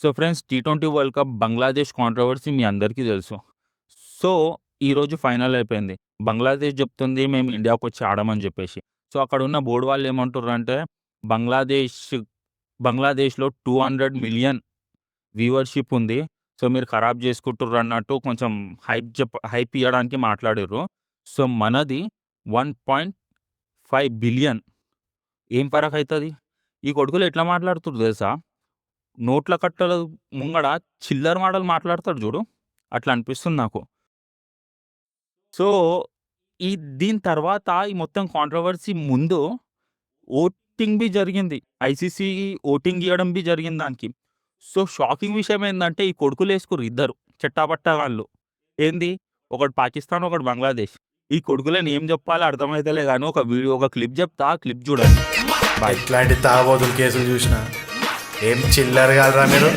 So friends, టీ20 world cup Bangladesh controversy మీ అందరికీ తెలుసు. సో, ఈరోజు ఫైనల్ అయిపోయింది. బంగ్లాదేశ్ చెప్తుంది మేము ఇండియాకొచ్చి ఆడమని చెప్పేసి. సో, అక్కడున్న బోర్డ్ వాళ్ళు ఏమంటుర్రంటే బంగ్లాదేశ్‌లో 200 మిలియన్ వ్యూవర్‌షిప్ ఉంది. సో, మీరు ఖరాబ్ చేసుకుంటుర్రు అన్నట్టు కొంచెం హైప్ ఇయ్యడానికి మాట్లాడిర్రు. సో, మనది 1.5 బిలియన్. ఏం ఫరకైతది? ఈ కొడుకులు ఎట్లా మాట్లాడుతుర్రు తెలుసా? నోట్ల కట్టల ముంగడ చిల్లర మాటలు మాట్లాడతాడు చూడు, అట్లా అనిపిస్తుంది నాకు. సో, దీని తర్వాత ఈ మొత్తం కాంట్రవర్సీ ముందు ఓటింగ్ బి జరిగింది. ఐసీసీ ఓటింగ్ ఇయ్యడం బి జరిగింది దానికి. సో, షాకింగ్ విషయం ఏందంటే ఈ కొడుకులేసుకుర్రు ఇద్దరు చెట్టాపట్టా వాళ్ళు. ఏంది? ఒకడు పాకిస్తాన్, ఒకడు బంగ్లాదేశ్. ఈ కొడుకులని ఏం చెప్పాలో అర్థమైతలే గానీ ఒక క్లిప్ చెప్తా, ఆ క్లిప్ చూడండి. ఇట్లాంటి తాగబోతుల కేసులు చూసిన ఏం చిల్లర కాదురా మీరు.